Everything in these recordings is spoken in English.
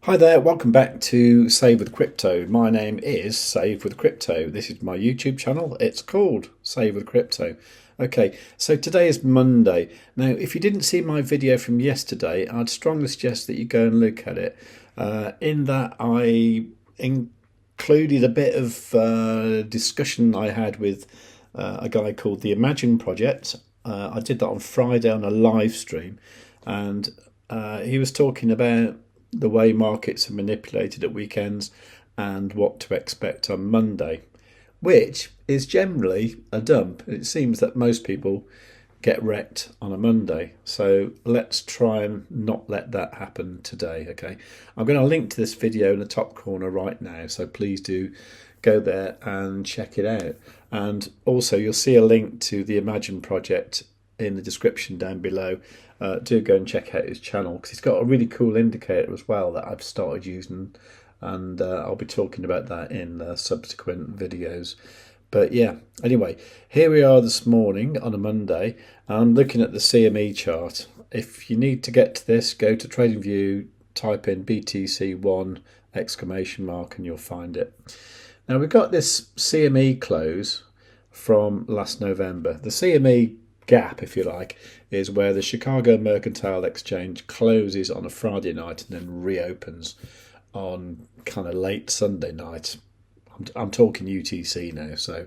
Hi there, welcome back to Save with Crypto. My name is Save with Crypto. This is my YouTube channel. It's called Save with Crypto. Okay, so today is Monday. Now, if you didn't see my video from yesterday, I'd strongly suggest that you go and look at it. In that, I included a bit of discussion I had with a guy called the Imagine Project. I did that on Friday on a live stream, and he was talking about the way markets are manipulated at weekends and what to expect on Monday, which is generally a dump. It seems that most people get wrecked on a Monday, so let's try and not let that happen today. Okay, I'm going to link to this video in the top corner right now, so please do go there and check it out. And also you'll see a link to the Imagine project in the description down below. Do go and check out his channel because he's got a really cool indicator as well that I've started using, and I'll be talking about that in subsequent videos. But yeah, anyway, here we are this morning on a Monday. I'm looking at the CME chart. If you need to get to this, go to TradingView, type in BTC1 exclamation mark and you'll find it. Now we've got this CME close from last November. The CME gap, if you like, is where the Chicago Mercantile Exchange closes on a Friday night and then reopens on kind of late Sunday night. I'm talking UTC now, so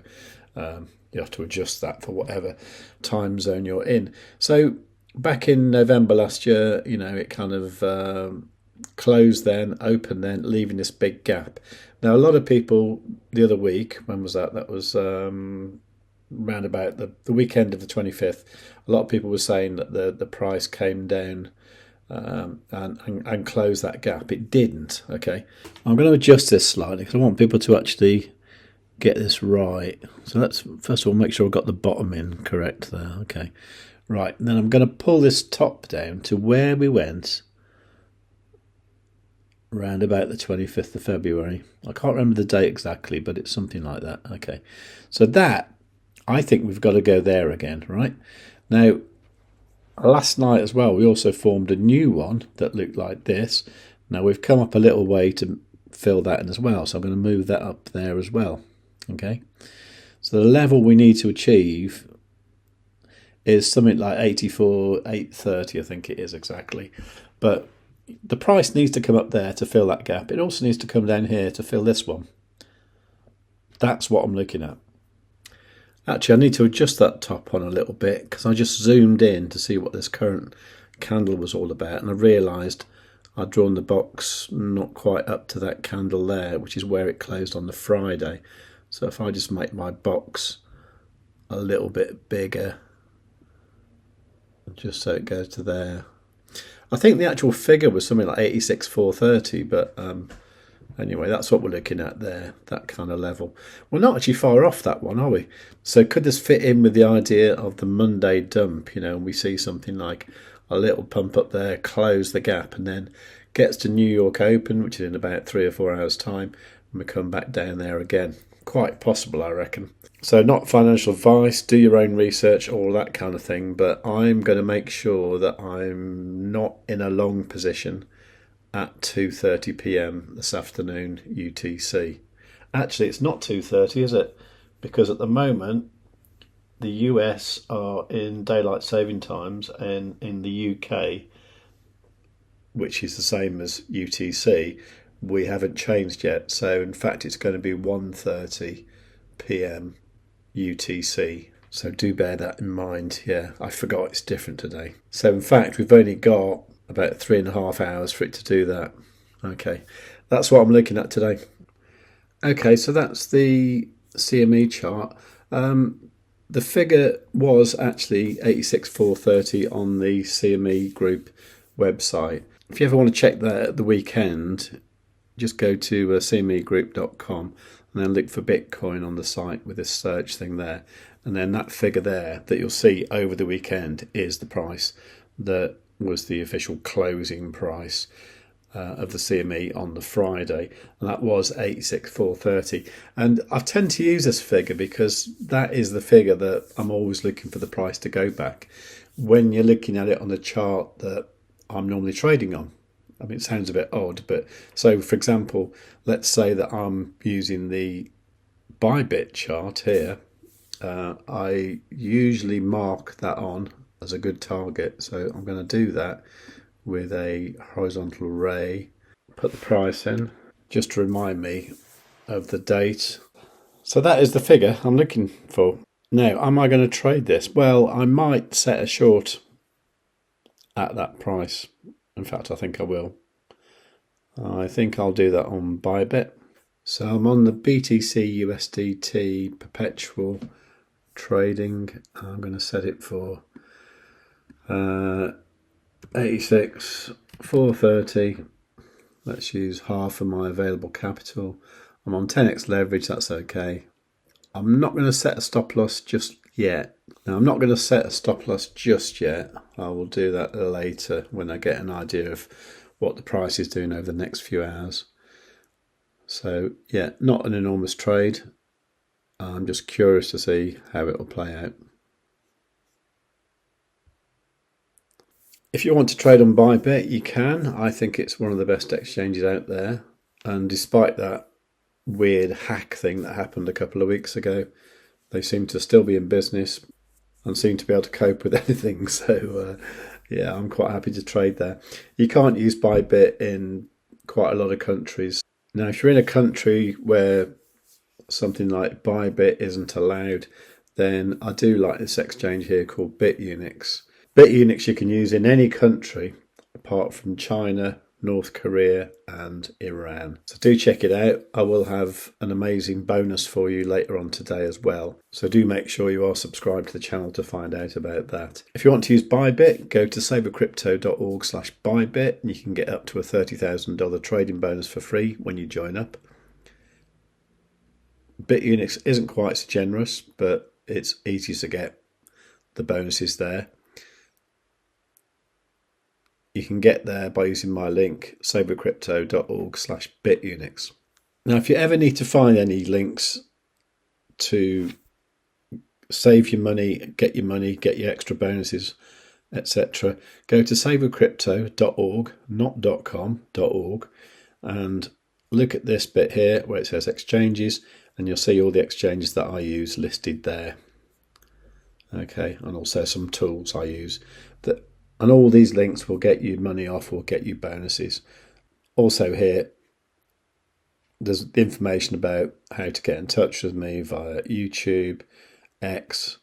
you have to adjust that for whatever time zone you're in. So back in November last year, you know, it kind of closed then, opened then, leaving this big gap. Now, a lot of people the other week, when was that? That was round about the weekend of the 25th, a lot of people were saying that the price came down and closed that gap. It didn't. Okay, I'm going to adjust this slightly because I want people to actually get this right. So let's first of all make sure I've got the bottom in correct there. Okay, right, and then I'm going to pull this top down to where we went round about the 25th of February. I can't remember the date exactly, but it's something like that. Okay, so that, I think we've got to go there again, right? Now, last night as well, we also formed a new one that looked like this. Now, we've come up a little way to fill that in as well, so I'm going to move that up there as well, okay? So the level we need to achieve is something like 84,830, I think it is exactly. But the price needs to come up there to fill that gap. It also needs to come down here to fill this one. That's what I'm looking at. Actually, I need to adjust that top on a little bit because I just zoomed in to see what this current candle was all about, and I realised I'd drawn the box not quite up to that candle there, which is where it closed on the Friday. So if I just make my box a little bit bigger, just so it goes to there. I think the actual figure was something like 86,430, but anyway, that's what we're looking at there, that kind of level. We're not actually far off that one, are we? So could this fit in with the idea of the Monday dump, you know, and we see something like a little pump up there, close the gap, and then gets to New York Open, which is in about 3 or 4 hours' time, and we come back down there again. Quite possible, I reckon. So not financial advice, do your own research, all that kind of thing, but I'm going to make sure that I'm not in a long position at 2:30 p.m. this afternoon UTC. Actually, it's not 2:30, is it? Because at the moment the US are in daylight saving times, and in the UK, which is the same as UTC, we haven't changed yet. So in fact it's going to be 1:30 p.m. UTC. So do bear that in mind. Yeah, I forgot it's different today. So in fact we've only got about 3.5 hours for it to do that. Okay, that's what I'm looking at today. Okay, so that's the CME chart. The figure was actually 86,430 on the CME group website. If you ever want to check that at the weekend, just go to cmegroup.com and then look for Bitcoin on the site with this search thing there. And then that figure there that you'll see over the weekend is the price that was the official closing price of the CME on the Friday, and that was 86,430. And I tend to use this figure because that is the figure that I'm always looking for the price to go back when you're looking at it on the chart that I'm normally trading on. I mean, it sounds a bit odd, but so for example, let's say that I'm using the ByBit chart here. I usually mark that on as a good target, so I'm going to do that with a horizontal ray. Put the price in just to remind me of the date. So that is the figure I'm looking for. Now, am I going to trade this? Well, I might set a short at that price. In fact, I think I will. I think I'll do that on ByBit. So I'm on the BTC USDT perpetual trading. I'm going to set it for 86,430. Let's use half of my available capital. I'm on 10x leverage, that's okay. I'm not going to set a stop loss just yet. Now, I'm not going to set a stop loss just yet. I will do that later when I get an idea of what the price is doing over the next few hours. So yeah, not an enormous trade. I'm just curious to see how it will play out. If you want to trade on ByBit, you can. I think it's one of the best exchanges out there. And despite that weird hack thing that happened a couple of weeks ago, they seem to still be in business and seem to be able to cope with anything. So yeah, I'm quite happy to trade there. You can't use ByBit in quite a lot of countries. Now, if you're in a country where something like ByBit isn't allowed, then I do like this exchange here called BitUnix. BitUnix you can use in any country apart from China, North Korea and Iran. So do check it out. I will have an amazing bonus for you later on today as well. So do make sure you are subscribed to the channel to find out about that. If you want to use ByBit, go to savewithcrypto.org/ByBit and you can get up to a $30,000 trading bonus for free when you join up. BitUnix isn't quite so generous, but it's easy to get the bonuses there. You can get there by using my link, savewithcrypto.org/BitUnix. Now, if you ever need to find any links to save your money, get your extra bonuses, etc., go to savewithcrypto.org, not .com.org, and look at this bit here where it says exchanges, and you'll see all the exchanges that I use listed there. Okay, and also some tools I use. And all these links will get you money off or get you bonuses. Also here, there's the information about how to get in touch with me via YouTube, X,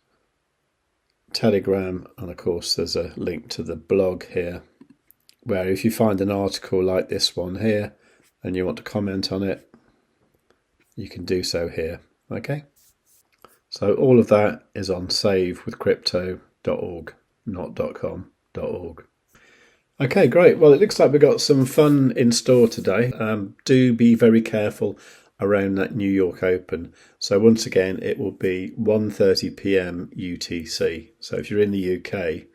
Telegram, and of course there's a link to the blog here, where if you find an article like this one here and you want to comment on it, you can do so here. Okay, so all of that is on savewithcrypto.org, not .com.org. Okay, great. Well, it looks like we've got some fun in store today. Do be very careful around that New York Open. So once again, it will be 1:30 p.m. UTC. So if you're in the UK,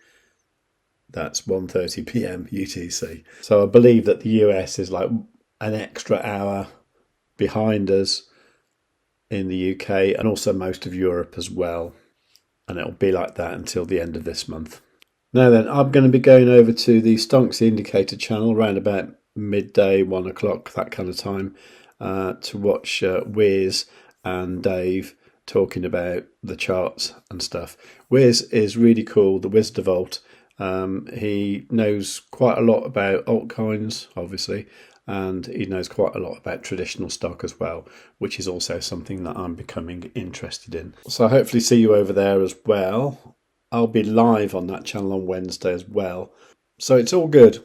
that's 1:30 p.m. UTC. So I believe that the US is like an extra hour behind us in the UK and also most of Europe as well. And it'll be like that until the end of this month. Now then, I'm going to be going over to the Stonks the Indicator channel around about midday, 1 o'clock, that kind of time, to watch Wiz and Dave talking about the charts and stuff. Wiz is really cool, the Wizard of Alt. He knows quite a lot about altcoins, obviously, and he knows quite a lot about traditional stock as well, which is also something that I'm becoming interested in. So I hopefully see you over there as well. I'll be live on that channel on Wednesday as well. So it's all good.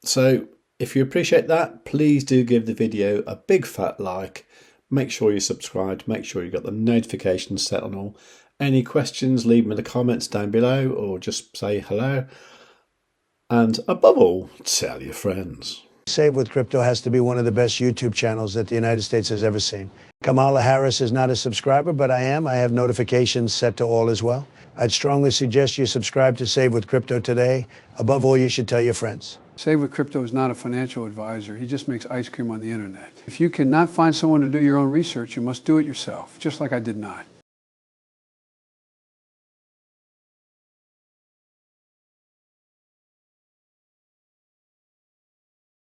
So if you appreciate that, please do give the video a big fat like. Make sure you're subscribed. Make sure you've got the notifications set on all. Any questions, leave them in the comments down below or just say hello. And above all, tell your friends. Save with Crypto has to be one of the best YouTube channels that the United States has ever seen. Kamala Harris is not a subscriber, but I am. I have notifications set to all as well. I'd strongly suggest you subscribe to Save with Crypto today. Above all, you should tell your friends. Save with Crypto is not a financial advisor. He just makes ice cream on the internet. If you cannot find someone to do your own research, you must do it yourself, just like I did not.